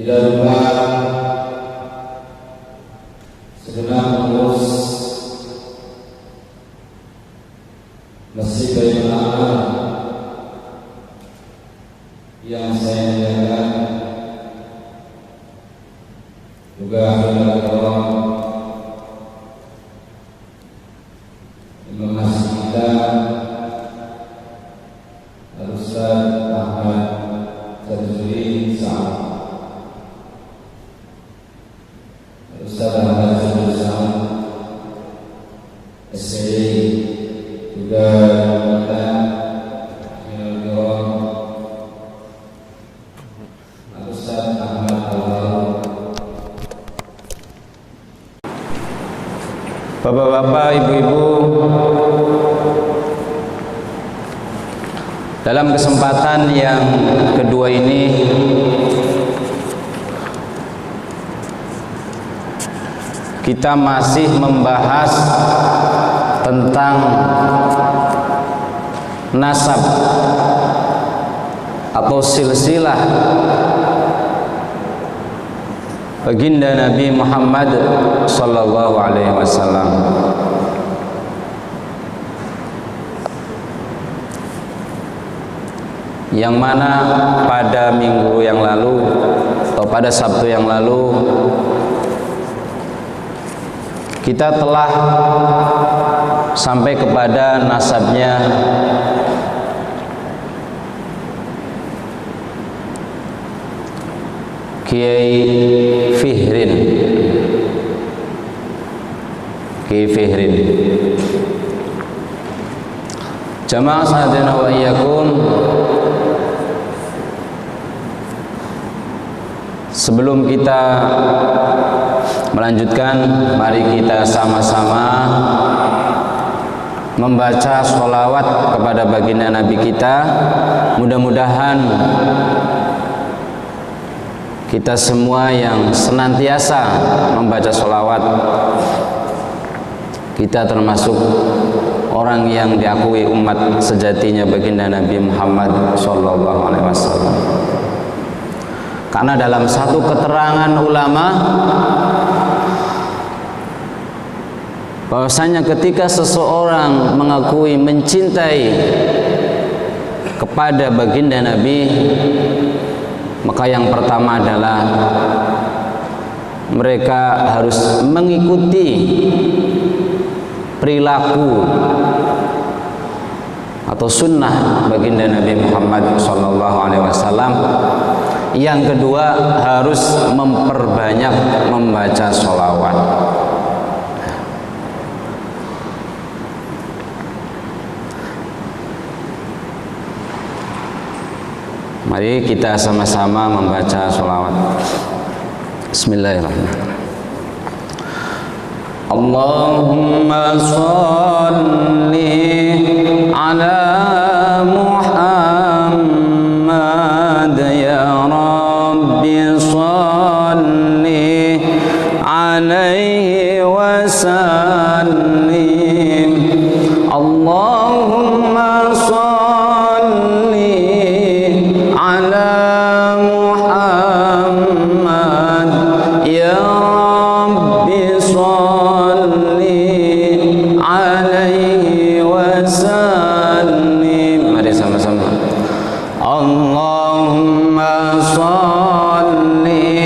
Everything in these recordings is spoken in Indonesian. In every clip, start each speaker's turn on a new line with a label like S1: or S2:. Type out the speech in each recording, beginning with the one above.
S1: tidak lupa segenap pengurus Masjid Baitul Amal yang saya muliakan, juga hadirin Imam Masjid kita Al-Ustaz Ahmad Syarifudin Sa'ad, Al-Ustaz Ahmad Syarifudin Sa'ad SCI, juga Al-Ustaz Ahmad Al-Faruq.
S2: Bapak-bapak, ibu-ibu, dalam kesempatan yang kedua ini kita masih membahas tentang nasab atau silsilah baginda Nabi Muhammad sallallahu alaihi wasallam. Yang mana pada minggu yang lalu atau pada Sabtu yang lalu kita telah sampai kepada nasabnya Kiai Fihrin. Kiai Fihrin. Jamaah sadana wa iyyakum, sebelum kita melanjutkan, mari kita sama-sama membaca sholawat kepada baginda Nabi kita. Mudah-mudahan kita semua yang senantiasa membaca sholawat, kita termasuk orang yang diakui umat sejatinya baginda Nabi Muhammad sallallahu alaihi wasallam. Karena dalam satu keterangan ulama bahwasanya ketika seseorang mengakui mencintai kepada baginda Nabi, maka yang pertama adalah mereka harus mengikuti perilaku atau sunnah baginda Nabi Muhammad SAW. Yang kedua, harus memperbanyak membaca sholawat. Mari kita sama-sama membaca sholawat. Bismillahirrahmanirrahim. Allahumma sholli ala Muhammad ya Rabbi, sholli alaihi wa sallim. Allahumma sholli ala Muhammad ya Rabbi, sholli alaihi wa sallim. Mari sama-sama. Allahumma sholli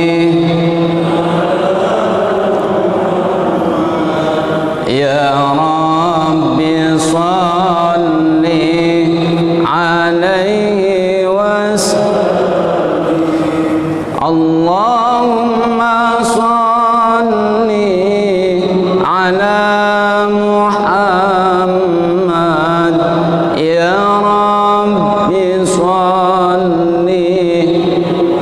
S2: ya Rabbi, sholli alaihi wa sallim. Allahumma sholli ala Muhammad ya Rabbi, sholli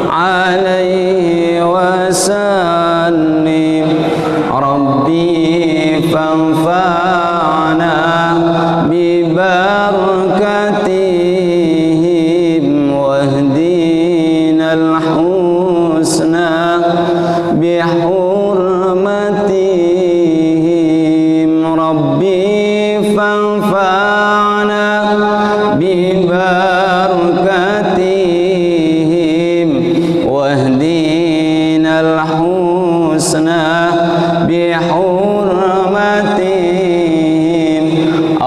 S2: alaihi wa sallim. Rabbi fanfa'na bi barakatihim wahdina al-husna bi hurmatihim. Rabbi fanfa'na bi barakatihim wahdina الحسنى بحرمتهم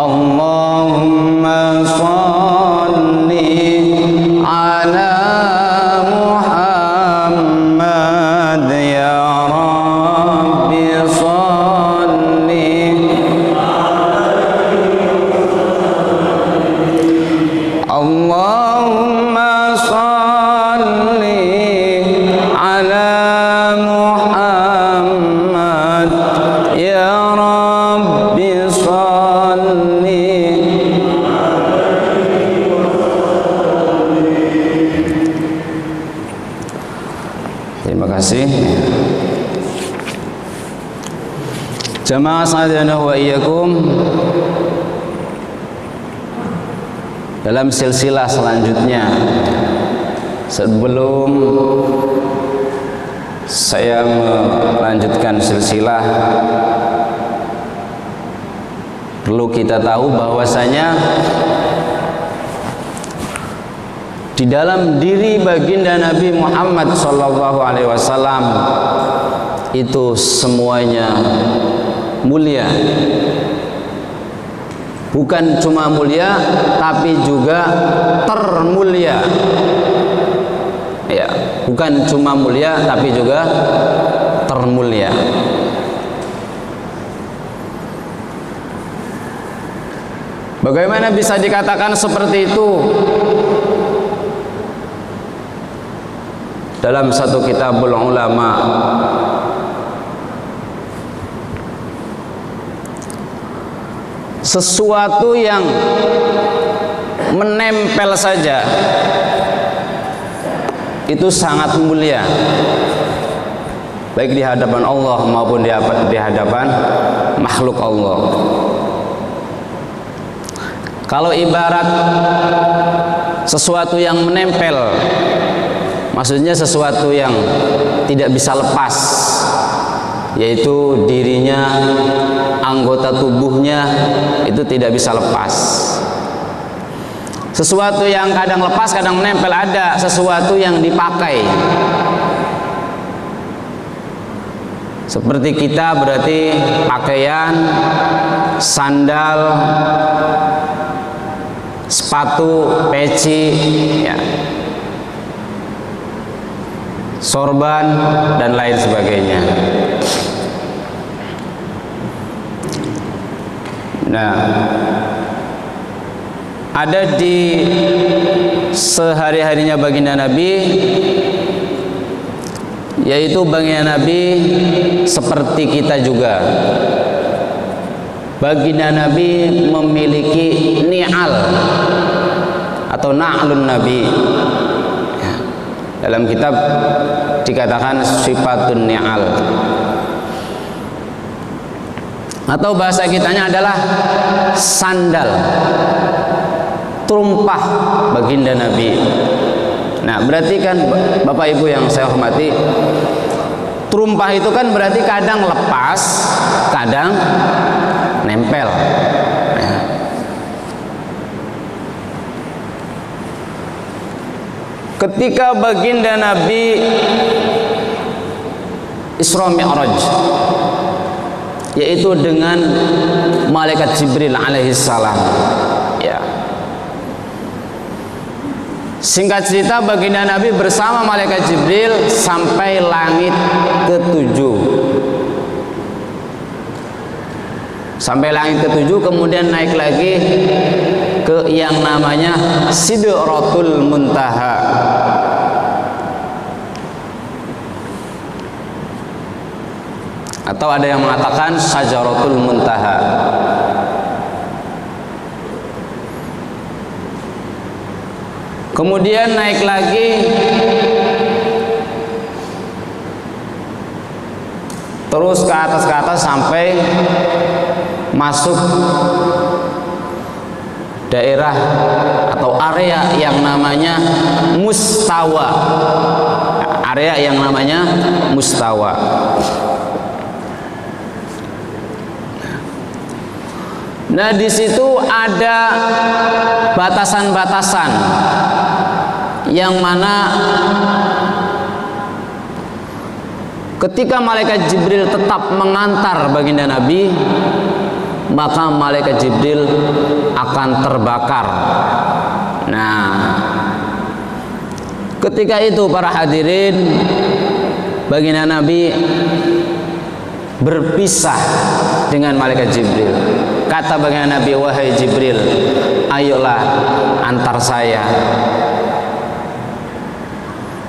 S2: اللهم صل على محمد يا رب صل اللهم صل على محمد يا رب صل Terima kasih. Jamaah sa'adana wa iyyakum. Dalam silsilah selanjutnya, sebelum saya melanjutkan silsilah, perlu kita tahu bahwasanya di dalam diri baginda Nabi Muhammad SAW itu semuanya mulia. Bukan cuma mulia, tapi juga termulia. Ya, bukan cuma mulia, tapi juga termulia. Bagaimana bisa dikatakan seperti itu? Dalam satu kitabul ulama, sesuatu yang menempel saja itu sangat mulia, baik di hadapan Allah maupun di hadapan makhluk Allah. Kalau ibarat sesuatu yang menempel, maksudnya sesuatu yang tidak bisa lepas, yaitu dirinya, anggota tubuhnya itu tidak bisa lepas. Sesuatu yang kadang lepas, kadang menempel, ada sesuatu yang dipakai. Seperti kita berarti pakaian, sandal, sepatu, peci, ya, sorban dan lain sebagainya. Nah, ada di sehari-harinya baginda Nabi, yaitu baginda Nabi seperti kita juga. Baginda Nabi memiliki ni'al atau na'lun Nabi. Dalam kitab dikatakan sifatun ni'al, atau bahasa kitanya adalah sandal, tumpah baginda Nabi. Nah, berarti kan Bapak Ibu yang saya hormati, tumpah itu kan berarti kadang lepas, kadang nempel. Nah, ketika baginda Nabi Isra Mi'raj, yaitu dengan malaikat Jibril alaihissalam, ya. Singkat cerita, baginda Nabi bersama malaikat Jibril sampai langit ke-7. Sampai langit ke-7, kemudian naik lagi ke yang namanya Sidratul Muntaha. Atau ada yang mengatakan Syajaratul Muntaha. Kemudian naik lagi terus ke atas sampai masuk daerah atau area yang namanya mustawa. Area yang namanya mustawa. Nah, di situ ada batasan-batasan yang mana ketika malaikat Jibril tetap mengantar baginda Nabi, maka malaikat Jibril akan terbakar. Nah, ketika itu para hadirin, baginda Nabi berpisah dengan malaikat Jibril. Kata baginda Nabi, wahai Jibril, ayolah antar saya.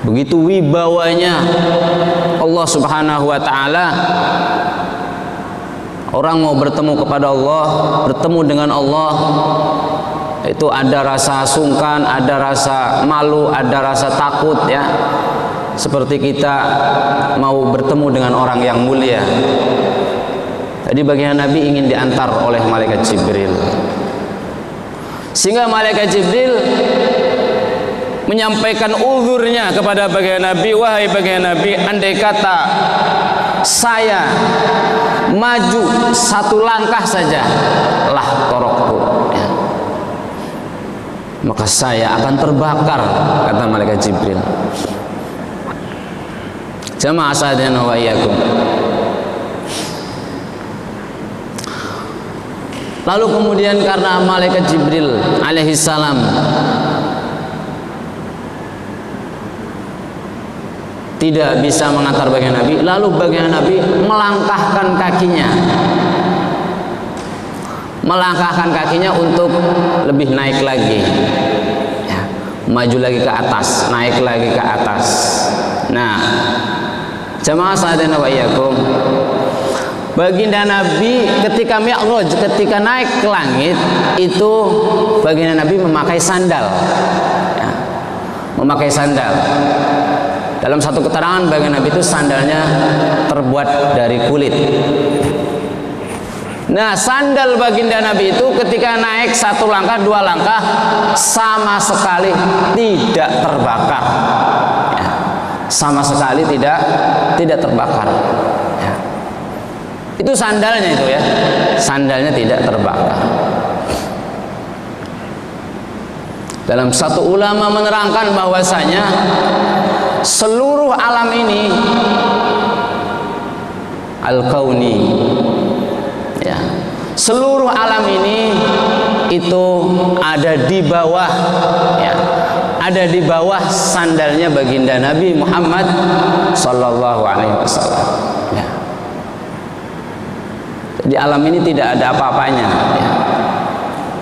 S2: Begitu wibawanya Allah Subhanahu wa ta'ala. Orang mau bertemu kepada Allah, bertemu dengan Allah, itu ada rasa sungkan, ada rasa malu, ada rasa takut, ya. Seperti kita mau bertemu dengan orang yang mulia. Jadi baginda Nabi ingin diantar oleh malaikat Jibril. Sehingga malaikat Jibril menyampaikan uzurnya kepada baginda Nabi, wahai baginda Nabi, andai kata saya maju satu langkah saja, lah torokku, ya, maka saya akan terbakar, kata malaikat Jibril. Jamaah sahadana wa iyyakum. Lalu kemudian karena malaikat Jibril alaihissalam tidak bisa mengantar baginda Nabi, lalu baginda Nabi melangkahkan kakinya untuk lebih naik lagi, ya, maju lagi ke atas, naik lagi ke atas. Nah, jamaah sahadana wa iyyakum, baginda Nabi ketika Mi'raj, ketika naik ke langit itu baginda Nabi memakai sandal, ya, memakai sandal. Dalam satu keterangan baginda Nabi itu sandalnya terbuat dari kulit. Nah, sandal baginda Nabi itu ketika naik satu langkah, dua langkah, sama sekali tidak terbakar, ya, sama sekali tidak terbakar, ya. Itu sandalnya itu, ya, sandalnya tidak terbakar. Dalam satu ulama menerangkan bahwasanya seluruh alam ini al-kauni, ya, seluruh alam ini itu ada di bawah, ya, ada di bawah sandalnya baginda Nabi Muhammad sallallahu alaihi wasallam, ya. Jadi alam ini tidak ada apa-apanya, ya.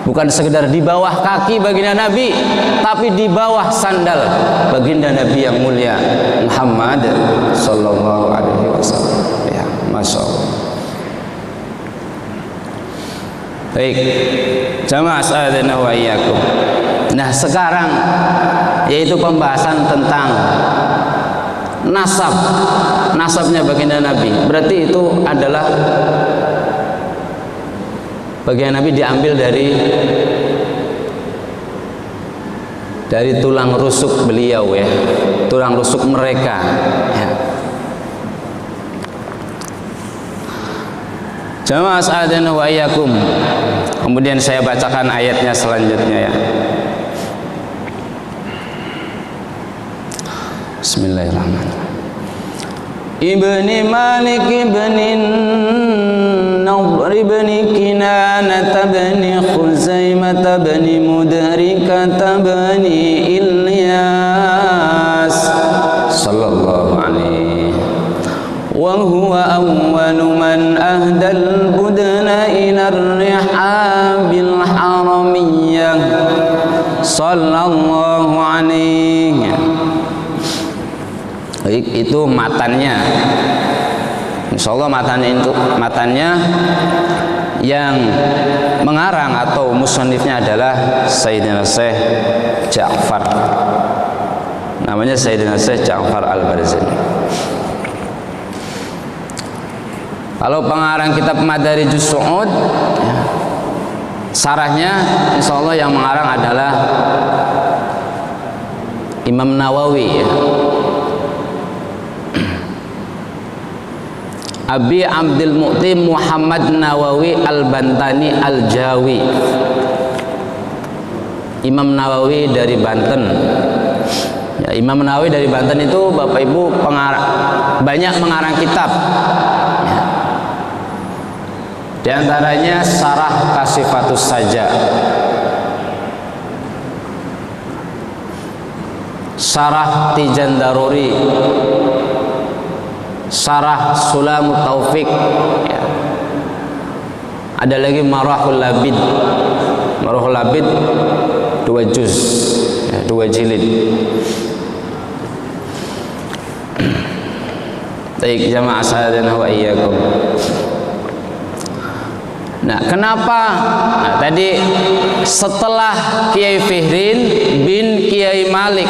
S2: Bukan sekedar di bawah kaki baginda Nabi, tapi di bawah sandal baginda Nabi yang mulia Muhammad sallallahu alaihi wasallam, ya, masya Allah. Baik, jamaah sahadana wa iyyakum. Nah, sekarang yaitu pembahasan tentang nasabnya baginda Nabi. Berarti itu adalah baginda Nabi diambil dari tulang rusuk beliau, ya, tulang rusuk mereka, ya. Jamaah sahadana wa iyyakum. Kemudian saya bacakan ayatnya selanjutnya, ya. Bismillahirrahmanirrahim. Ibni Malik ibni Nadhr ibni Kinanah ibni Khuzaimah ibni Mudrikah ibni Ilyas sallallahu alaihi wa huwa awwalu man ahdal budna ila ar-rihabil haramiyyah sallallahu alaihi. Baik, itu matannya. Insyaallah matannya yang mengarang atau musannifnya adalah Sayyidina Syekh Ja'far. Namanya Sayyidina Syekh Ja'far Al-Barzani. Kalau pengarang kitab Madarijus Su'ud, ya, sarahnya insyaallah yang mengarang adalah Imam Nawawi, ya. Abi Abdul Mu'ti Muhammad Nawawi Al-Bantani Al-Jawi. Imam Nawawi dari Banten, ya, Imam Nawawi dari Banten itu Bapak Ibu banyak mengarang kitab ya. Di antaranya Syarah Kasifatus Saja, Syarah Tijan Daruri, Syarah Sulamut Taufik ya. Ada lagi Marahul Labid. Marahul Labid 2 juz ya, 2 jilid. Baik jamaah sahadan wa iyyakum. Nah, kenapa? Nah, tadi setelah Kiai Fihrin bin Kiai Malik,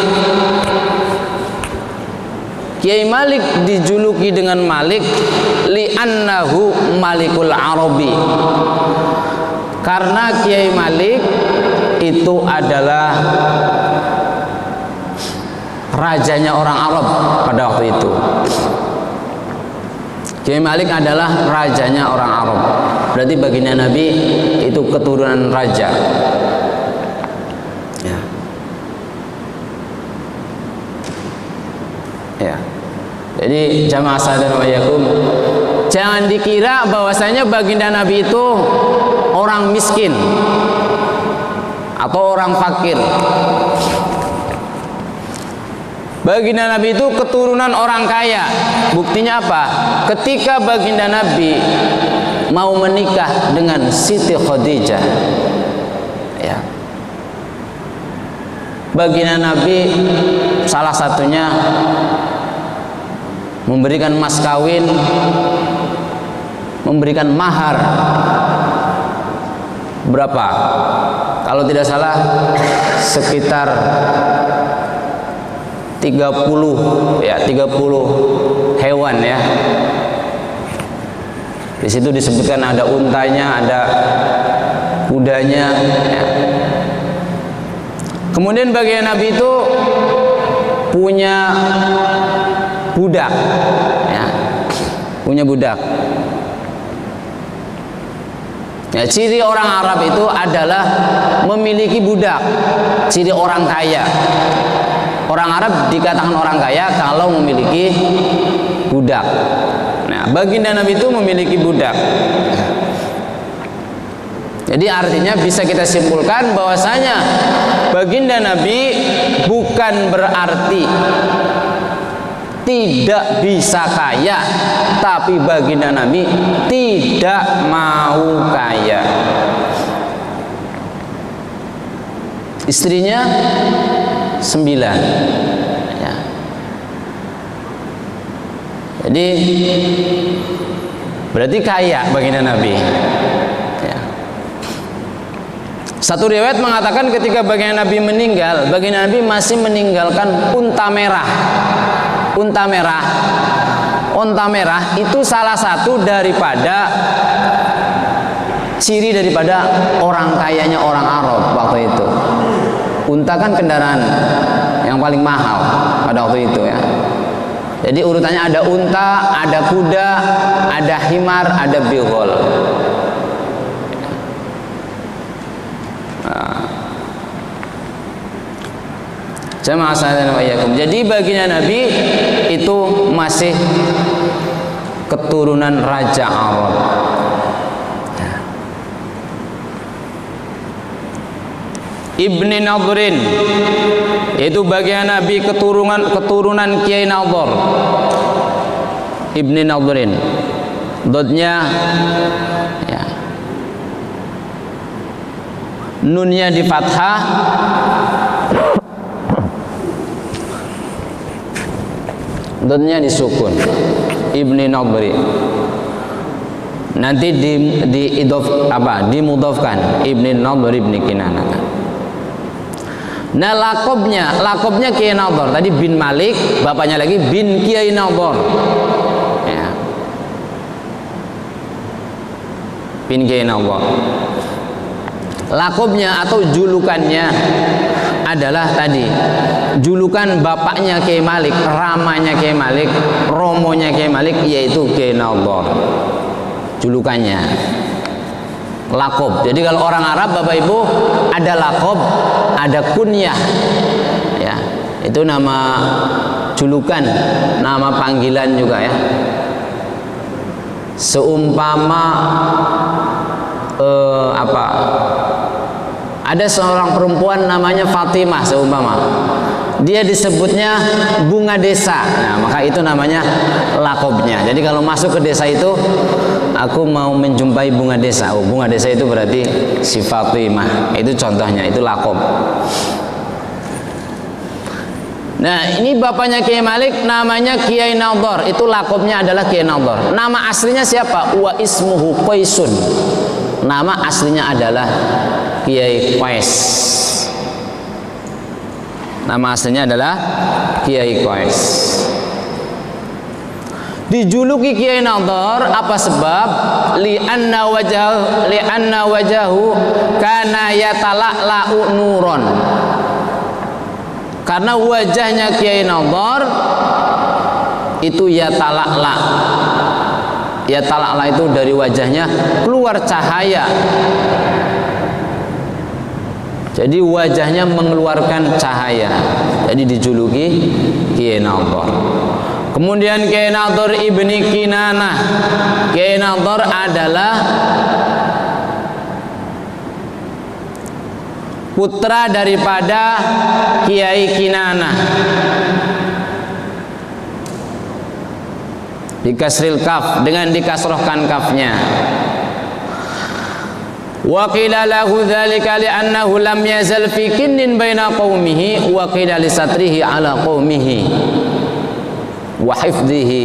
S2: Kiai Malik dijuluki dengan Malik li'annahu Malikul Arabi, karena Kiai Malik itu adalah rajanya orang Arab pada waktu itu. Kiai Malik adalah rajanya orang Arab. Berarti baginda Nabi itu keturunan raja. Ya. Ya. Jadi jamaah sahadat wa iyyakum, jangan dikira bahwasanya baginda Nabi itu orang miskin atau orang fakir. Baginda Nabi itu keturunan orang kaya. Buktinya apa? Ketika baginda Nabi mau menikah dengan Siti Khadijah ya, baginda Nabi salah satunya memberikan mas kawin, memberikan mahar berapa? Kalau tidak salah sekitar 30 ya, 30 hewan ya. Di situ disebutkan ada untanya, ada kudanya ya. Kemudian bagian Nabi itu punya budak ya, punya budak. Ya, ciri orang Arab itu adalah memiliki budak, ciri orang kaya. Orang Arab dikatakan orang kaya kalau memiliki budak. Nah, baginda Nabi itu memiliki budak. Jadi artinya bisa kita simpulkan bahwasanya baginda Nabi bukan berarti tidak bisa kaya, tapi baginda Nabi tidak mau kaya. Istrinya 9 ya. Jadi berarti kaya baginda Nabi ya. Satu riwayat mengatakan ketika baginda Nabi meninggal, baginda Nabi masih meninggalkan unta merah. Unta merah, unta merah itu salah satu daripada ciri daripada orang kayanya orang Arab waktu itu. Unta kan kendaraan yang paling mahal pada waktu itu ya. Jadi urutannya ada unta, ada kuda, ada himar, ada bighol. Jamaah sahadat wa iyyakum. Jadi baginda Nabi itu masih keturunan raja Arab. Ibni Nadrin, yaitu bagian Nabi keturunan Kiai Nadhr. Ibni Nadrin, dotnya ya, nunnya di fathah, dotnya disukun. Ibni Nadri. Nanti dimudhofkan Ibni Nadhr Ibni Kinanah. Nah, lakobnya Kiai Nadhr tadi bin Malik, bapaknya lagi bin Kiai Nadhr ya. Bin Kiai Nadhr. Lakobnya atau julukannya adalah tadi julukan bapaknya Kiai Malik, ramanya Kiai Malik, romonya Kiai Malik, yaitu Kiai Nadhr. Julukannya lakob. Jadi kalau orang Arab Bapak Ibu ada lakob, ada kunyah ya. Itu nama julukan, nama panggilan juga ya. Seumpama ada seorang perempuan namanya Fatimah seumpama, dia disebutnya bunga desa. Nah, maka itu namanya lakobnya. Jadi kalau masuk ke desa itu, aku mau menjumpai bunga desa. Oh, bunga desa itu berarti si Fatimah. Itu contohnya, itu lakob. Nah, ini bapaknya Kiai Malik namanya Kiai Nadhar. Itu lakobnya adalah Kiai Nadhar. Nama aslinya siapa? Wa ismuhu Qaisun. Nama aslinya adalah Kiai Qais. Nama aslinya adalah Kiai Qais. Dijuluki Kiai Nadhar apa sebab? Li'anna wajahu kana yatala'la'u nuron. Karena wajahnya Kiai Nadhar itu yatala'la. Yatala'la itu dari wajahnya keluar cahaya. Jadi wajahnya mengeluarkan cahaya. Jadi dijuluki Kiai Nadhar. Kemudian Kiai Nadhar ibni Kinanah. Kiai Nadhar adalah putra daripada Kiai Kinanah. Dikasril kaf, dengan dikasrohkan kafnya. Wa qila lahu dzalika li'annahu lam yazal fi kinnin baina qaumihi wa qila li satrihi ala qaumihi wa hifdhihi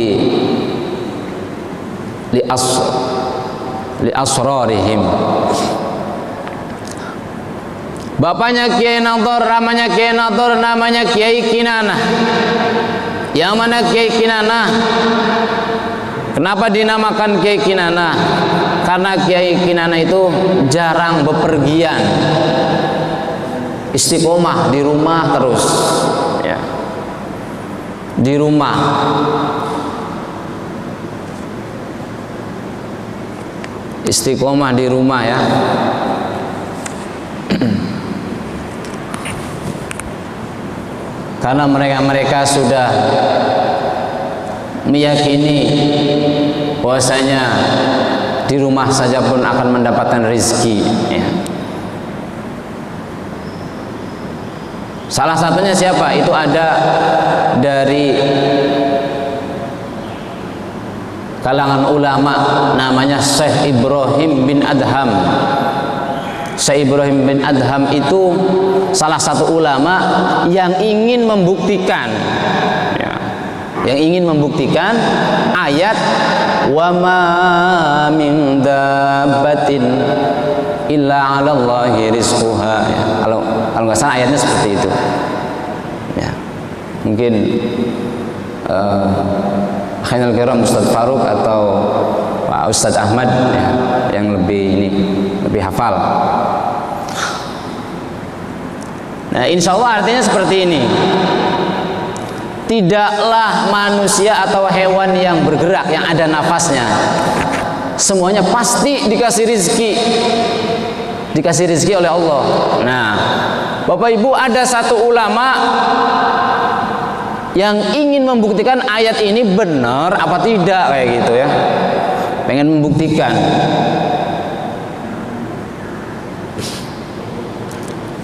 S2: li asrarihim. Bapaknya Kiai Nadhar namanya Kiai Nadhar, namanya Kiai Kinanah. Yang mana Kiai Kinanah? Kenapa dinamakan Kiai Kinanah? Karena Kiai Kinanah itu jarang bepergian, istiqomah di rumah terus, ya. Di rumah. Istiqomah di rumah ya. Karena mereka sudah meyakini bahwasanya di rumah saja pun akan mendapatkan rezeki ya. Salah satunya siapa? Itu ada dari kalangan ulama namanya Syekh Ibrahim bin Adham. Syekh Ibrahim bin Adham itu salah satu ulama yang ingin membuktikan ya, yang ingin membuktikan ayat wa ma min dabbatin illa 'alallahi rizquha ya. Kalau nggak salah ayatnya seperti itu ya. Mungkin Khairul Kiram Ustaz Faruk atau Pak Ustaz Ahmad ya, yang lebih hafal. Nah, insya Allah artinya seperti ini. Tidaklah manusia atau hewan yang bergerak, yang ada nafasnya, semuanya pasti dikasih rizki. Dikasih rizki oleh Allah. Nah, Bapak Ibu, ada satu ulama yang ingin membuktikan ayat ini benar apa tidak, kayak gitu ya. Pengen membuktikan.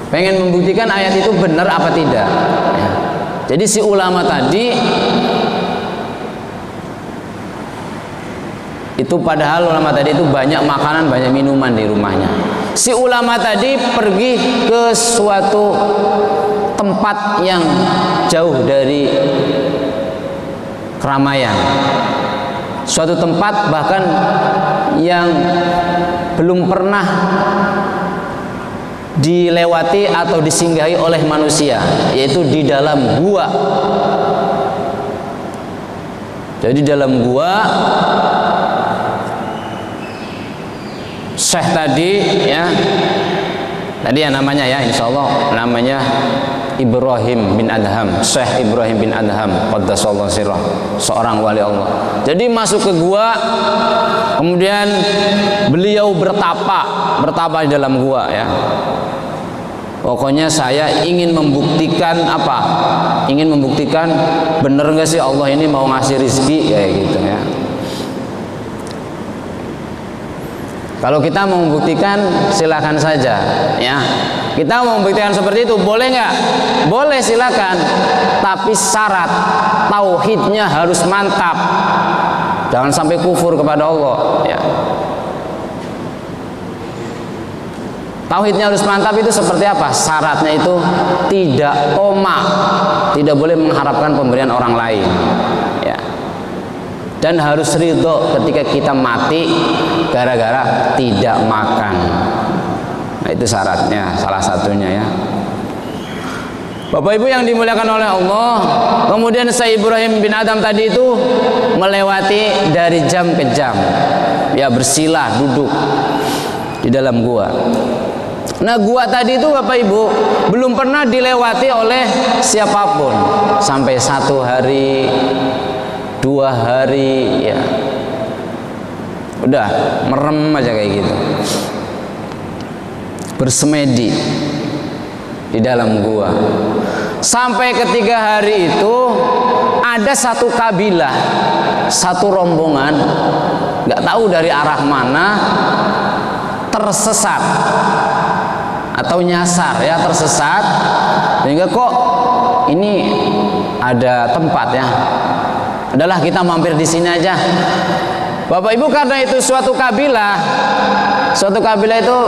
S2: Pengen membuktikan ayat itu benar apa tidak ya. Jadi si ulama tadi itu, padahal ulama tadi itu banyak makanan, banyak minuman di rumahnya. Si ulama tadi pergi ke suatu tempat yang jauh dari keramaian, suatu tempat bahkan yang belum pernah dilewati atau disinggahi oleh manusia, yaitu di dalam gua. Jadi dalam gua Syekh tadi ya, tadi yang namanya ya, insya Allah namanya Ibrahim bin Adham, Syekh Ibrahim bin Adham qaddasallahu sirrah, seorang wali Allah. Jadi masuk ke gua, kemudian beliau bertapa di dalam gua ya. Pokoknya saya ingin membuktikan apa? Ingin membuktikan bener nggak sih Allah ini mau ngasih rizki kayak gitu ya. Kalau kita mau membuktikan silakan saja ya. Kita mau membuktikan seperti itu boleh nggak? Boleh, silakan. Tapi syarat tauhidnya harus mantap. Jangan sampai kufur kepada Allah ya. Tauhidnya harus mantap itu seperti apa? Syaratnya itu tidak tomak, tidak boleh mengharapkan pemberian orang lain ya. Dan harus ridho ketika kita mati gara-gara tidak makan. Nah, itu syaratnya, salah satunya ya. Bapak Ibu yang dimuliakan oleh Allah, kemudian Syekh Ibrahim bin Adham tadi itu melewati dari jam ke jam ya, bersila duduk di dalam gua. Nah, gua tadi itu Bapak Ibu belum pernah dilewati oleh siapapun sampai 1 hari, 2 hari ya. Udah merem aja kayak gitu. Bersemedi di dalam gua. Sampai ketiga hari itu ada satu kabilah, satu rombongan, nggak tahu dari arah mana, tersesat atau nyasar ya, tersesat. Sehingga kok ini ada tempat ya, adalah kita mampir di sini aja. Bapak Ibu, karena itu suatu kabilah itu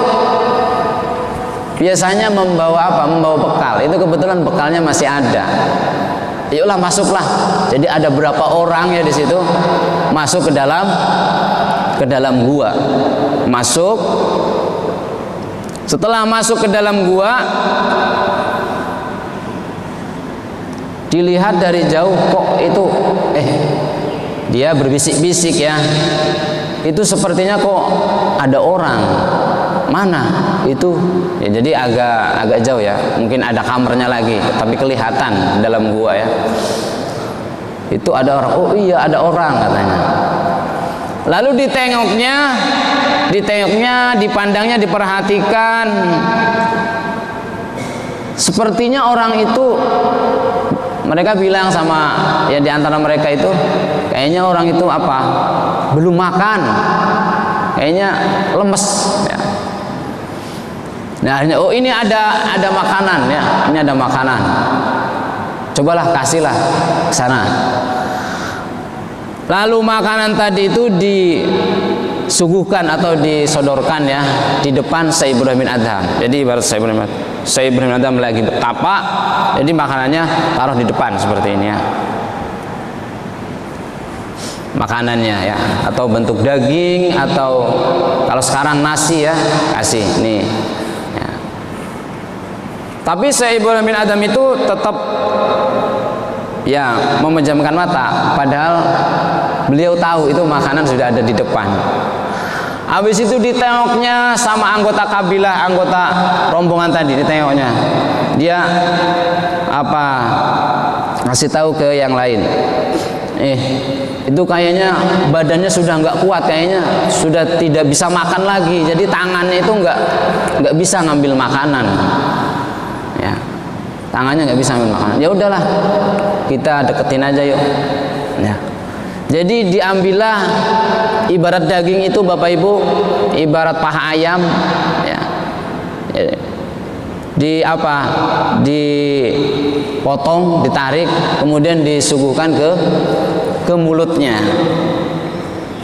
S2: biasanya membawa apa? Membawa bekal. Itu kebetulan bekalnya masih ada. Yuklah masuklah. Jadi ada berapa orang ya di situ masuk ke dalam gua. Masuk. Setelah masuk ke dalam gua, dilihat dari jauh kok itu dia berbisik-bisik ya. Itu sepertinya kok ada orang. Mana itu ya, jadi agak jauh ya, mungkin ada kamarnya lagi tapi kelihatan dalam gua ya. Itu ada orang. Oh iya, ada orang katanya. Lalu ditengoknya, dipandangnya, diperhatikan. Sepertinya orang itu, mereka bilang sama ya, di antara mereka itu kayaknya orang itu apa? Belum makan. Kayaknya lemes ya. Nah, akhirnya, oh ini ada makanan ya, ini ada makanan. Cobalah kasihlah ke sana. Lalu makanan tadi itu disuguhkan atau disodorkan ya di depan Syekh Ibrahim bin Adham. Jadi ibarat Syekh Ibrahim bin Adham lagi betapa, jadi makanannya taruh di depan seperti ini ya. Makanannya ya, atau bentuk daging, atau kalau sekarang nasi ya, kasih nih. Tapi Syekh Ibrahim bin Adham itu tetap ya memejamkan mata, padahal beliau tahu itu makanan sudah ada di depan. Habis itu ditengoknya sama anggota kabilah, anggota rombongan tadi, ditengoknya. Dia apa? Ngasih tahu ke yang lain. Itu kayaknya badannya sudah nggak kuat, kayaknya sudah tidak bisa makan lagi. Jadi tangannya itu nggak bisa ngambil makanan. Ya, tangannya nggak bisa ambil makanan. Ya udahlah, kita deketin aja yuk. Ya. Jadi diambillah, ibarat daging itu Bapak Ibu, ibarat paha ayam. Ya. Dipotong, ditarik, kemudian disuguhkan ke mulutnya.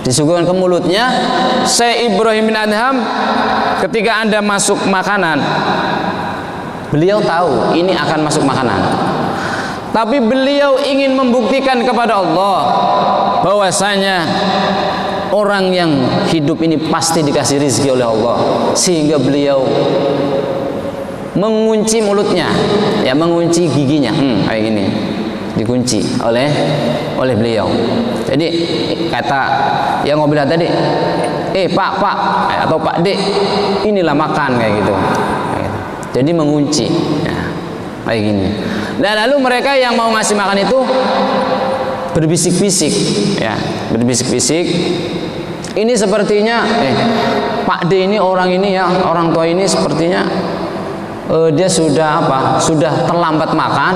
S2: Disuguhkan ke mulutnya. Syekh Ibrahim bin Adham ketika Anda masuk makanan, beliau tahu ini akan masuk makanan, tapi beliau ingin membuktikan kepada Allah bahwasanya orang yang hidup ini pasti dikasih rezeki oleh Allah, sehingga beliau mengunci mulutnya, ya, mengunci giginya, kayak gini, dikunci oleh beliau. Jadi kata yang ngobrol tadi, Pak atau Pak D, inilah makan kayak gitu. Jadi mengunci ya, kayak gini. Dan lalu mereka yang mau ngasih makan itu berbisik-bisik ya, berbisik-bisik. Ini sepertinya Pak D ini, orang ini ya, orang tua ini sepertinya dia sudah apa? Sudah terlambat makan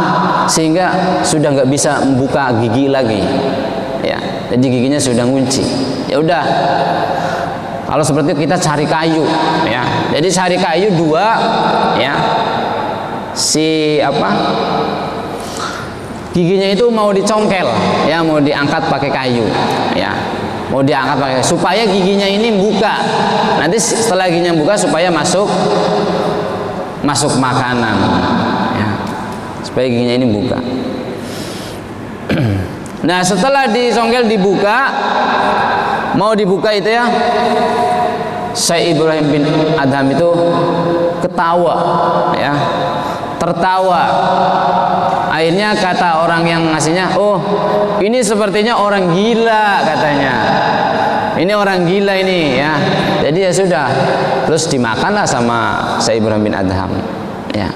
S2: sehingga sudah nggak bisa membuka gigi lagi. Ya, jadi giginya sudah ngunci. Ya udah. Kalau seperti itu kita cari kayu, ya. Jadi cari kayu 2, ya. Si apa? Giginya itu mau dicongkel, ya, mau diangkat pakai kayu, ya. Mau diangkat pakai supaya giginya ini buka. Nanti setelah giginya buka supaya masuk makanan, ya. Supaya giginya ini buka. Nah, setelah dicongkel dibuka, mau dibuka itu ya, Syekh Ibrahim bin Adham itu ketawa, ya, tertawa. Akhirnya kata orang yang ngasihnya, oh ini sepertinya orang gila katanya. Ini orang gila ini, ya. Jadi ya sudah, terus dimakanlah sama Syekh Ibrahim bin Adham, ya.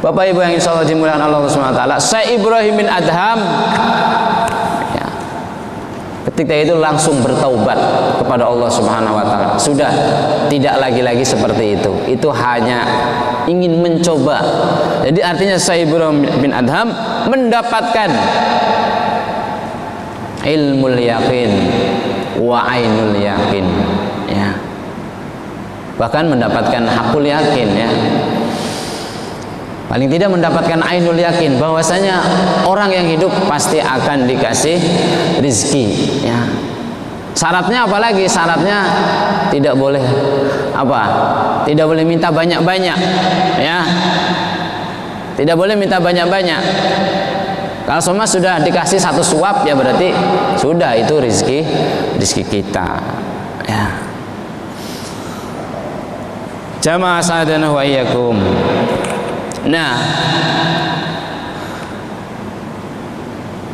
S2: Bapak Ibu yang insyaallah dimuliakan Allah Subhanahu wa taala, Syekh Ibrahim bin Adham, ya, ketika itu langsung bertaubat kepada Allah Subhanahu wa taala. Sudah tidak lagi seperti itu. Itu hanya ingin mencoba. Jadi artinya Syekh Ibrahim bin Adham mendapatkan ilmul yakin wa ainul yakin, ya. Bahkan mendapatkan hakul yakin, ya. Paling tidak mendapatkan ainul yakin bahwasanya orang yang hidup pasti akan dikasih rizki, ya. Syaratnya apalagi? Syaratnya tidak boleh apa? Tidak boleh minta banyak-banyak, ya. Tidak boleh minta banyak-banyak. Kalau semua sudah dikasih 1 suap, ya berarti sudah itu rizki kita, ya. Jamaah sa'adana wa iyyakum. Nah,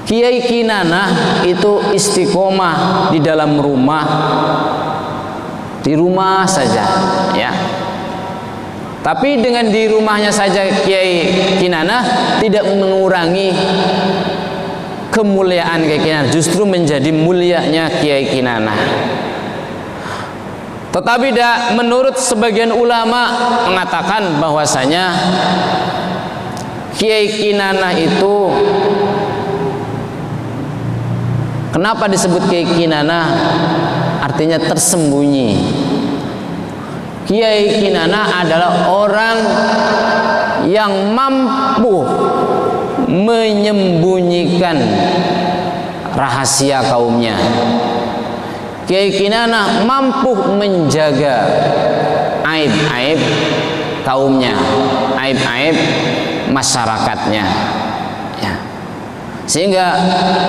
S2: Kiai Kinanah itu istiqomah di dalam rumah, di rumah saja, ya. Tapi dengan di rumahnya saja Kiai Kinanah tidak mengurangi kemuliaan Kiai Kinanah, justru menjadi mulianya Kiai Kinanah. Tetapi menurut sebagian ulama mengatakan bahwasanya Kiai Kinanah itu, kenapa disebut Kiai Kinanah? Artinya tersembunyi. Kiai Kinanah adalah orang yang mampu menyembunyikan rahasia kaumnya. Kiai Kinanah mampu menjaga aib-aib kaumnya, aib-aib masyarakatnya, ya. Sehingga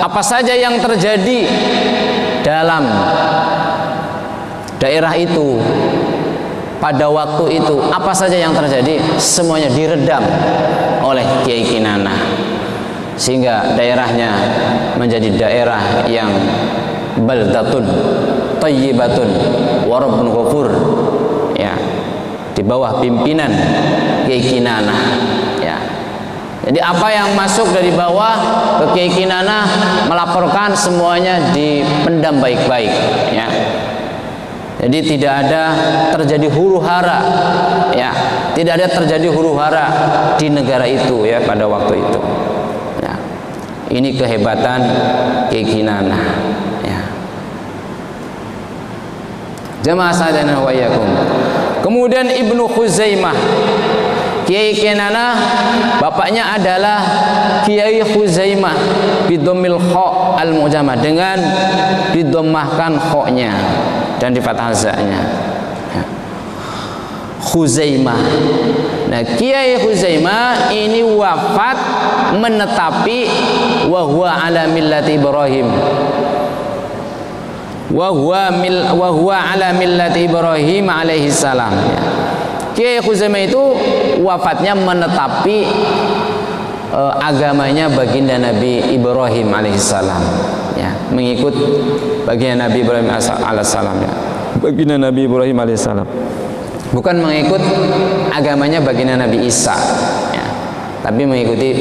S2: apa saja yang terjadi dalam daerah itu pada waktu itu, apa saja yang terjadi semuanya diredam oleh Kiai Kinanah, sehingga daerahnya menjadi daerah yang baldatun thayyibatun wa rabbun ghafur, ya, di bawah pimpinan Kiai Kinanah, ya. Jadi apa yang masuk dari bawah ke Kiai Kinanah melaporkan semuanya dipendam baik-baik, ya. Jadi tidak ada terjadi huru-hara, ya. Tidak ada terjadi huru-hara di negara itu, ya, pada waktu itu, ya. Ini kehebatan Kiai Kinanah, ya. Jamaah sadana wa iyyakum. Kemudian Ibnu Khuzaimah, Kiai Kinanah bapaknya adalah Kiai Khuzaimah bidomil kha al-mu'jamah, dengan didomahkan kha-nya dan di fathah za-nya, ya. Khuzaimah. Nah, Kiai Khuzaimah ini wafat menetapi wa huwa ala millati Ibrahim. Wa huwa ala millati Ibrahim alaihi salam, ya. Kiai Khuzaimah itu wafatnya menetapi agamanya baginda Nabi Ibrahim alaihissalam, ya, mengikut baginda Nabi Ibrahim alaihissalam, ya. Baginda Nabi Ibrahim alaihissalam, bukan mengikut agamanya baginda Nabi Isa, ya, tapi mengikuti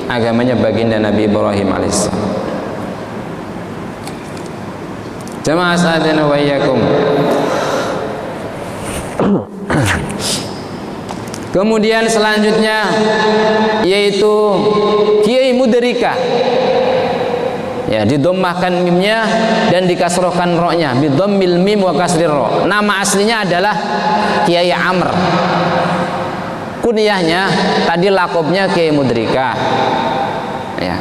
S2: agamanya baginda Nabi Ibrahim alaihissalam. Jamaah sadana wa iyyakum. Kemudian selanjutnya yaitu Kiai Mudrika. Ya, didommahkan mimnya dan dikasrohkan ro-nya, bidhammil mim wa kasrir ro. Nama aslinya adalah Kiai Amr. Kunyahnya tadi lakobnya Kiai Mudrika. Ya.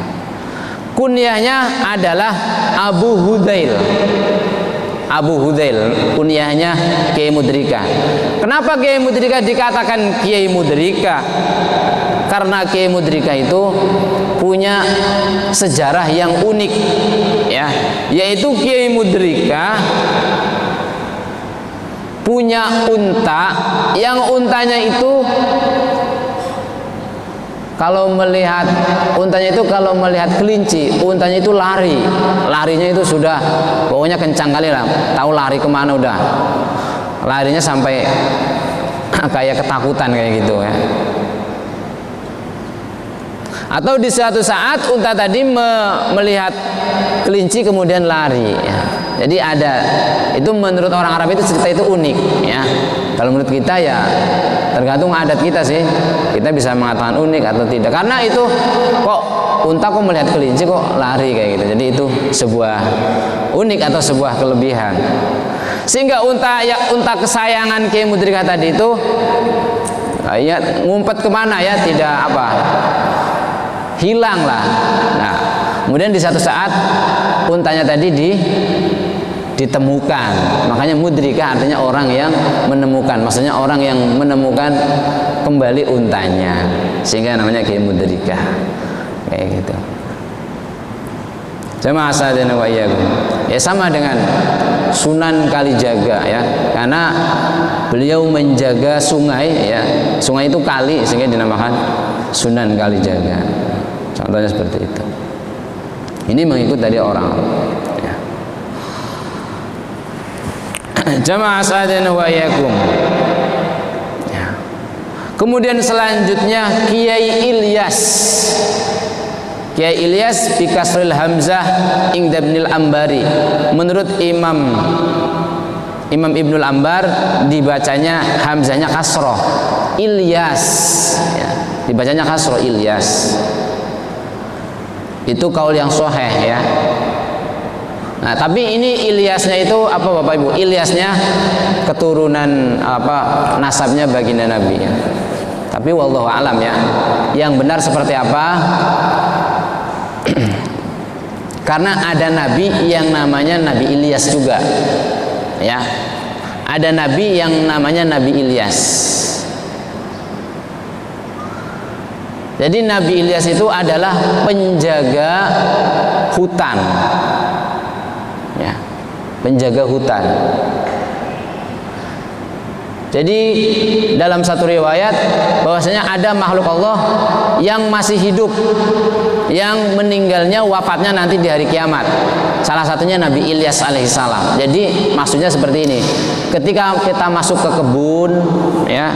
S2: Kunyahnya adalah Abu Hudail. Abu Hudail, kunyahnya Kiai Mudrika. Kenapa Kiai Mudrika dikatakan Kiai Mudrika? Karena Kiai Mudrika itu punya sejarah yang unik, ya, yaitu Kiai Mudrika punya unta, yang untanya itu kalau melihat kelinci, untanya itu larinya itu sudah pokoknya kencang kali lah, tahu lari kemana udah, larinya sampai kayak ketakutan kayak gitu ya. Atau di suatu saat unta tadi melihat kelinci kemudian lari ya. Jadi ada, itu menurut orang Arab itu cerita itu unik ya. Kalau menurut kita ya tergantung adat kita sih, kita bisa mengatakan unik atau tidak, karena itu kok unta kok melihat kelinci kok lari kayak gitu. Jadi itu sebuah unik atau sebuah kelebihan, sehingga unta kesayangan Kiai Mudrika tadi itu ya ngumpet kemana ya, tidak hilang lah. Nah, kemudian di satu saat untanya tadi ditemukan. Makanya Mudrika artinya orang yang menemukan, maksudnya orang yang menemukan kembali untanya, sehingga namanya Kiai Mudrika kayak gitu. Jamaah sadana wa iyyakum. Ya sama dengan Sunan Kalijaga ya, karena beliau menjaga sungai ya. Sungai itu kali sehingga dinamakan Sunan Kalijaga. Contohnya seperti itu. Ini mengikut dari orang ya. Jamaah sadana wa iyyakum ya. Kemudian selanjutnya Kiai Ilyas. Kiai Ilyas bi kasril hamzah inda Ibnul Ambari. Menurut Imam Ibnul Ambar dibacanya hamzahnya kasroh, Ilyas ya. Dibacanya kasroh, Ilyas. Itu kaul yang sahih ya. Nah, tapi ini Ilyasnya itu apa Bapak Ibu? Ilyasnya keturunan nasabnya baginda Nabi ya. Tapi wallahu alam ya. Yang benar seperti apa? Karena ada nabi yang namanya Nabi Ilyas juga. Ya. Ada nabi yang namanya Nabi Ilyas. Jadi Nabi Ilyas itu adalah penjaga hutan. Ya, penjaga hutan. Jadi dalam satu riwayat bahwasanya ada makhluk Allah yang masih hidup, yang meninggalnya wafatnya nanti di hari kiamat. Salah satunya Nabi Ilyas alaihissalam. Jadi maksudnya seperti ini. Ketika kita masuk ke kebun ya,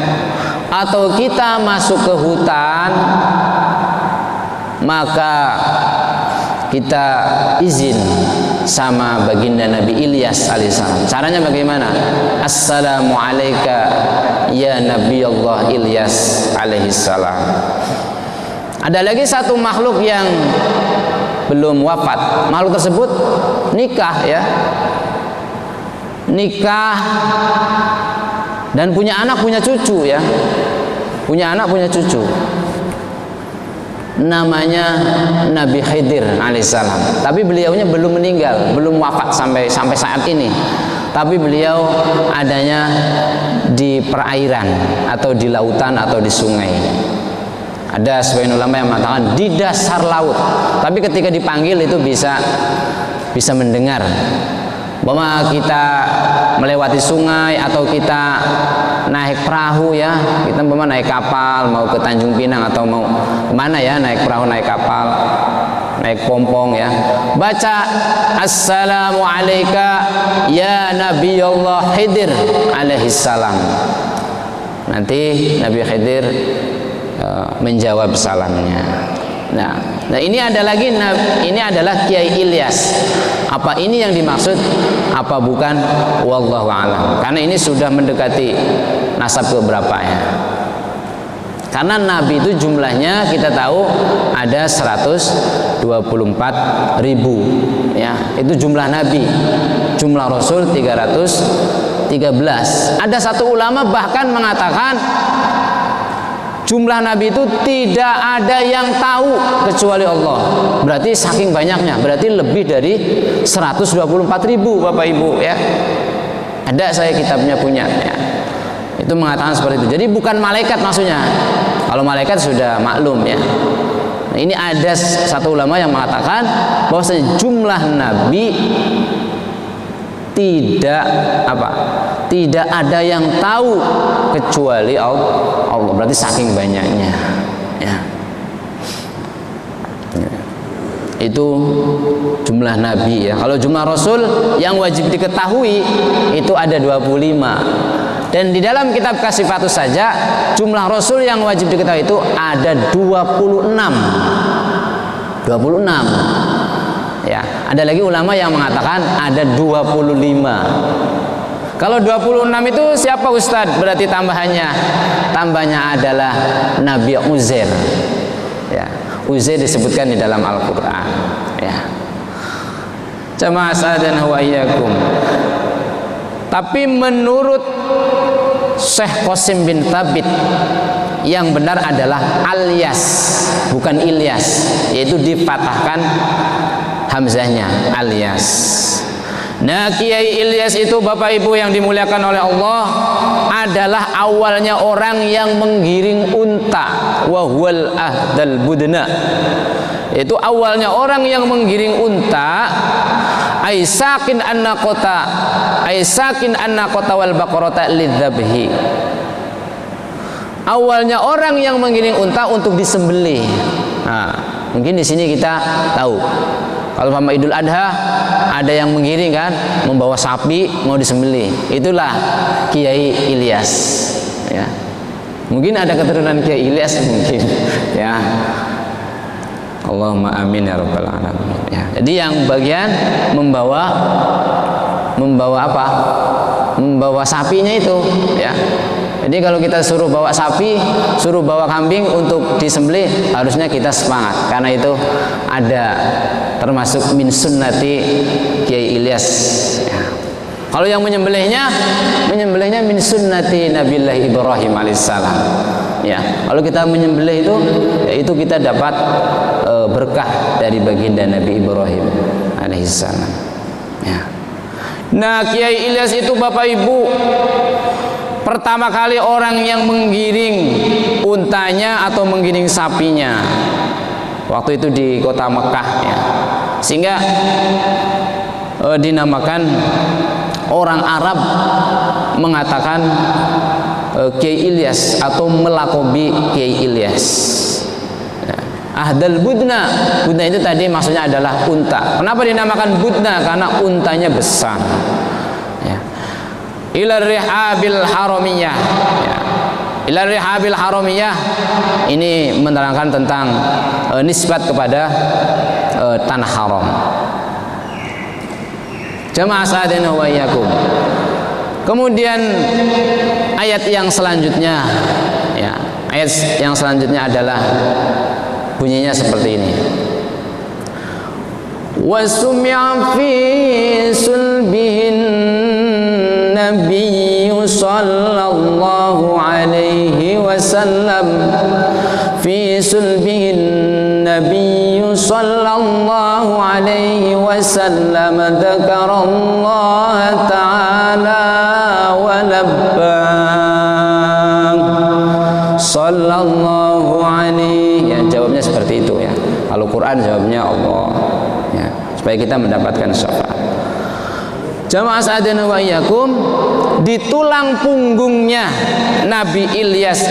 S2: atau kita masuk ke hutan, maka kita izin sama baginda Nabi Ilyas alaihissalam. Caranya bagaimana? Assalamu alayka ya Nabi Allah Ilyas alaihissalam. Ada lagi satu makhluk yang belum wafat. Makhluk tersebut nikah ya, nikah dan punya anak, punya cucu ya, punya anak, punya cucu. Namanya Nabi Khidir alaihissalam. Tapi beliaunya belum meninggal, belum wafat sampai saat ini. Tapi beliau adanya di perairan atau di lautan atau di sungai. Ada sebagian ulama yang mengatakan di dasar laut. Tapi ketika dipanggil itu bisa mendengar. Bahwa kita melewati sungai atau kita naik perahu ya, kita naik kapal mau ke Tanjung Pinang atau mau kemana ya, naik perahu, naik kapal, naik pompong ya, baca Assalamu alayka ya Nabi Allah Khidir alaihissalam. Nanti Nabi Khidir menjawab salamnya. Nah ini ada lagi, ini adalah Kiai Ilyas. Apa ini yang dimaksud? Apa bukan? Wallahu a'lam. Karena ini sudah mendekati nasab keberapa ya. Karena nabi itu jumlahnya kita tahu ada 124.000 ya, itu jumlah nabi. Jumlah rasul 313. Ada satu ulama bahkan mengatakan jumlah nabi itu tidak ada yang tahu kecuali Allah. Berarti saking banyaknya, berarti lebih dari 124.000 Bapak Ibu ya. Ada saya kitabnya punya ya. Itu mengatakan seperti itu. Jadi bukan malaikat maksudnya. Kalau malaikat sudah maklum ya. Nah, ini ada satu ulama yang mengatakan bahwa jumlah nabi tidak ada yang tahu kecuali Allah. Berarti saking banyaknya ya. Itu jumlah nabi ya. Kalau jumlah rasul yang wajib diketahui itu ada 25. Dan di dalam kitab Kasifatus saja jumlah rasul yang wajib diketahui itu ada 26. 26. Ya, ada lagi ulama yang mengatakan ada 25. Kalau 26 itu siapa Ustadz? Berarti tambahnya adalah Nabi Uzair. Ya, Uzair disebutkan di dalam Al-Qur'an, ya. Jamaah sa'adan wa iyyakum. Tapi menurut Syekh Qasim bin Thabit yang benar adalah Alyas, bukan Ilyas, yaitu dipatahkan hamzahnya, Alyas. Nah, Kiai Ilyas itu Bapak Ibu yang dimuliakan oleh Allah adalah awalnya orang yang menggiring unta, wa huwal ahdal budna. Itu awalnya orang yang menggiring unta, aisakin annaqata wal baqarata lidzabhi. Awalnya orang yang menggiring unta untuk disembelih. Nah, mungkin di sini kita tahu. Kalau sama Idul Adha ada yang menggiring kan, membawa sapi mau disembelih. Itulah Kiai Ilyas. Ya. Mungkin ada keturunan Kiai Ilyas mungkin. Ya. Allahumma amin ya rabbal alamin. Ya. Jadi yang bagian membawa apa? Membawa sapinya itu, ya. Jadi kalau kita suruh bawa sapi, suruh bawa kambing untuk disembelih, harusnya kita semangat karena itu ada termasuk min sunnati Kiai Ilyas. Ya. Kalau yang menyembelihnya min sunnati Nabiullah Ibrahim alaihissalam. Ya, kalau kita menyembelih itu, yaitu kita dapat berkah dari baginda Nabi Ibrahim alaihissalam. Ya. Nah, Kiai Ilyas itu Bapak Ibu pertama kali orang yang menggiring untanya atau menggiring sapinya. Waktu itu di kota Mekah ya. Sehingga dinamakan orang Arab mengatakan Kiai Ilyas atau melakobi Kiai Ilyas. Ya. Ahdal budna. Budna itu tadi maksudnya adalah unta. Kenapa dinamakan budna? Karena untanya besar. Ya. Ila rihabil haramiyah. Ya. Ila rihabil haramiyah ini menerangkan tentang nisbat kepada tanah haram. Jamaah sa'adina wa iyyakum. Kemudian ayat yang selanjutnya, ya, ayat yang selanjutnya adalah bunyinya seperti ini. Wa sum'a fi sulbihin nabiyyu sallallahu alaihi wasallam fi sulbihin nabiyyu sallallahu alaihi wasallam dzakarallaha ta'ala wa labbang sallallahu alaihi. Ya, jawabnya seperti itu ya. Kalau Quran jawabnya Allah ya, supaya kita mendapatkan syafaat. Jamaah sa'adana wa iyyakum, di tulang punggungnya Nabi Ilyas,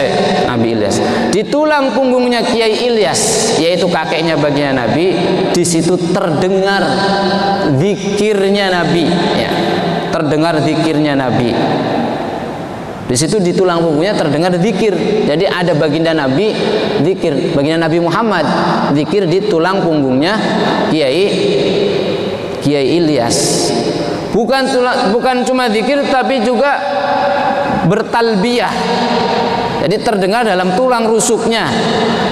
S2: di tulang punggungnya Kiai Ilyas, yaitu kakeknya bagian Nabi, di situ terdengar zikirnya Nabi, ya, terdengar zikirnya Nabi. Di situ di tulang punggungnya terdengar zikir. Jadi ada baginda Nabi zikir, baginda Nabi Muhammad zikir di tulang punggungnya Kiai Ilyas. Bukan cuma zikir tapi juga bertalbiyah. Jadi terdengar dalam tulang rusuknya,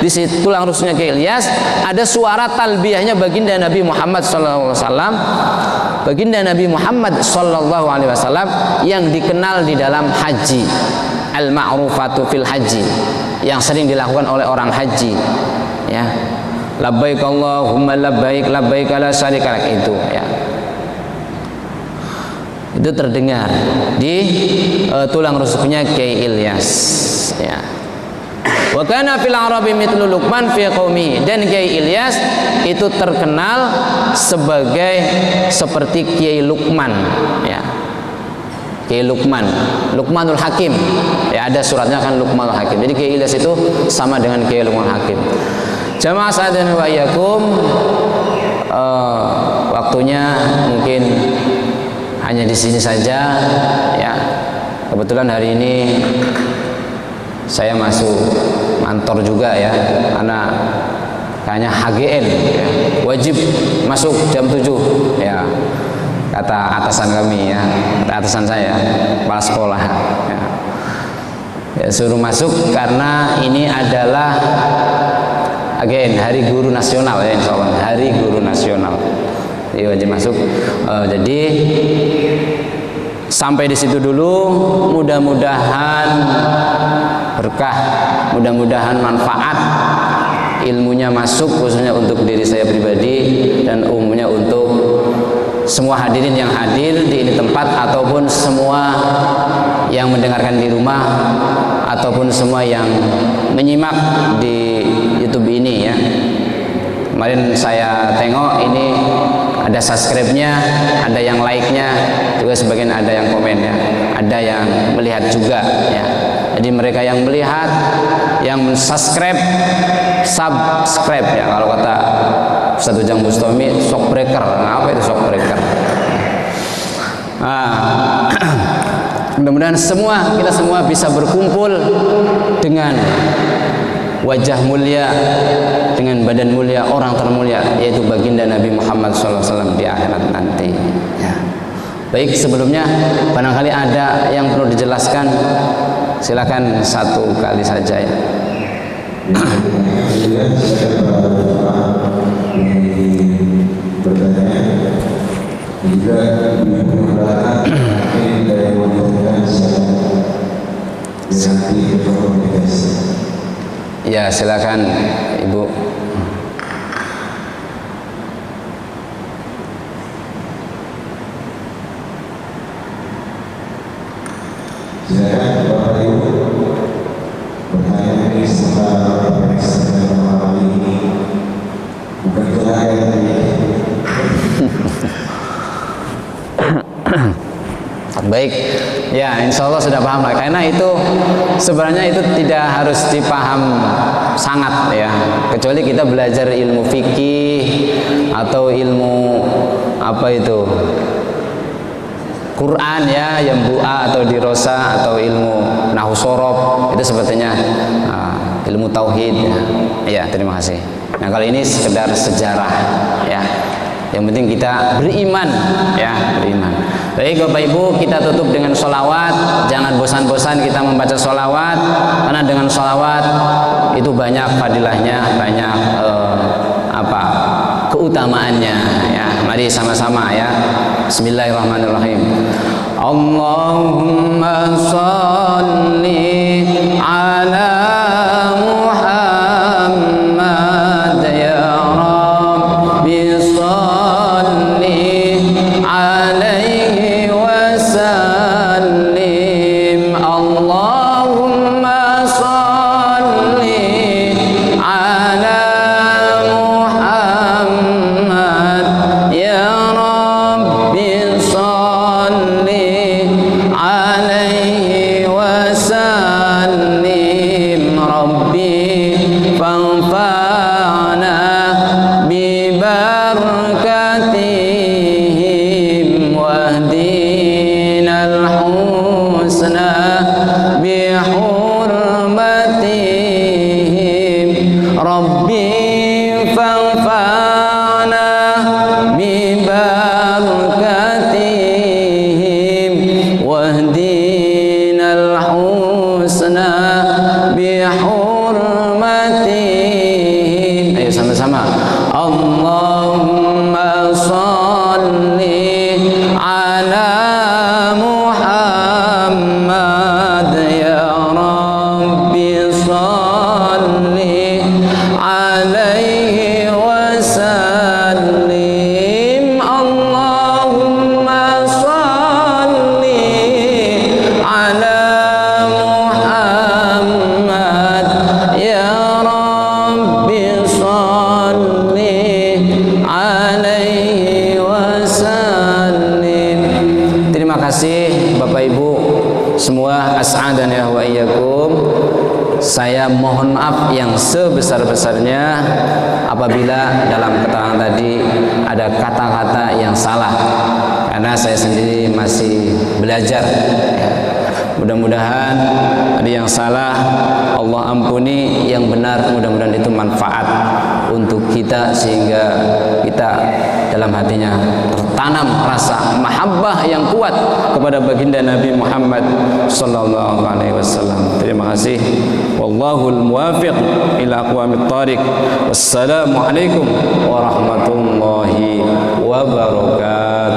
S2: di situ tulang rusuknya Kiai Ilyas ada suara talbiyahnya baginda Nabi Muhammad SAW. Baginda Nabi Muhammad SAW yang dikenal di dalam haji, al-ma'rufatu fil haji, yang sering dilakukan oleh orang haji, ya. Labbaik Allahumma labbaik, labbaik la syarika lak, itu ya. Itu terdengar di tulang rusuknya Kiai Ilyas, ya. Wa kana fil arabi mithlu Luqman fi qaumi, dan Kiai Ilyas itu terkenal sebagai seperti Kiai Luqman, ya. Kiai Luqman, Luqmanul Hakim, ya, ada suratnya kan Luqmanul Hakim. Jadi Kiai Ilyas itu sama dengan Kiai Luqmanul Hakim. Jamaah sa'adan wa iyyakum, waktunya mungkin hanya di sini saja, ya. Kebetulan hari ini saya masuk kantor juga, ya, karena kayaknya HGN, ya, wajib masuk jam 7, ya, kata atasan kami, ya, kata atasan saya, kepala sekolah, ya. Ya, suruh masuk karena ini adalah Hari Guru Nasional, ya, insya Allah, Hari Guru Nasional. Jadi wajib masuk. Jadi sampai di situ dulu. Mudah-mudahan berkah, mudah-mudahan manfaat, ilmunya masuk khususnya untuk diri saya pribadi dan umumnya untuk semua hadirin yang hadir di ini tempat, ataupun semua yang mendengarkan di rumah, ataupun semua yang menyimak di YouTube ini, ya. Kemarin saya tengok ini ada subscribe-nya, ada yang like-nya, juga sebagian ada yang komen, ya. Ada yang melihat juga, ya. Jadi mereka yang melihat, yang subscribe, ya, kalau kata Ustaz Ujang Bustami, shock breaker. Apa itu shock breaker? Mudah-mudahan kita semua bisa berkumpul dengan wajah mulia, dengan badan mulia, orang termulia, yaitu baginda Nabi Muhammad SAW di akhirat nanti, ya. Baik, sebelumnya barangkali ada yang perlu dijelaskan, silakan satu kali saja, ya. Ya, silakan Ibu.
S1: Silakan Bapak Ibu bertanya ini sementara malam ini bukan terakhir.
S2: Baik, ya, insya Allah sudah paham lah. Karena itu sebenarnya itu tidak harus dipaham sangat, ya. Kecuali kita belajar ilmu fikih atau ilmu apa itu Quran, ya, yang bu'a atau dirosa, atau ilmu nahu sorob, itu sepertinya ilmu tauhid, ya. Ya, terima kasih. Nah, kali ini sekedar sejarah, ya. Yang penting kita beriman, ya, beriman. Baik Bapak Ibu, kita tutup dengan sholawat. Jangan bosan-bosan kita membaca sholawat, karena dengan sholawat itu banyak fadilahnya, banyak keutamaannya, ya. Mari sama-sama, ya. Bismillahirrahmanirrahim. Allahumma sholli ala Muhammad, ya Rabbi sholli alaihi wasallim. Allahumma sholli ala Muhammad, ya Rabbi sholli alaihi wasallim. Rabbi fanfa'na bi barakatihim wa ala Muhammad ya Rabbi salli alaihi wasallim. Allahumma salli ala Muhammad ya Rabbi salli alaihi wasallim. Terima kasih Bapak Ibu semua, as'adani wa iyyakum. Saya mohon maaf yang sebesar-besarnya apabila dalam keterangan tadi ada kata-kata yang salah, karena saya sendiri masih belajar. Mudah-mudahan ada yang salah Allah ampuni, yang benar mudah-mudahan itu manfaat untuk kita sehingga kita dalam hatinya tertanam rasa mahabbah yang kuat kepada baginda Nabi Muhammad sallallahu alaihi wasallam. Terima kasih. Wallahul muwafiq ila aqwamit thariq. Wassalamualaikum warahmatullahi wabarakatuh.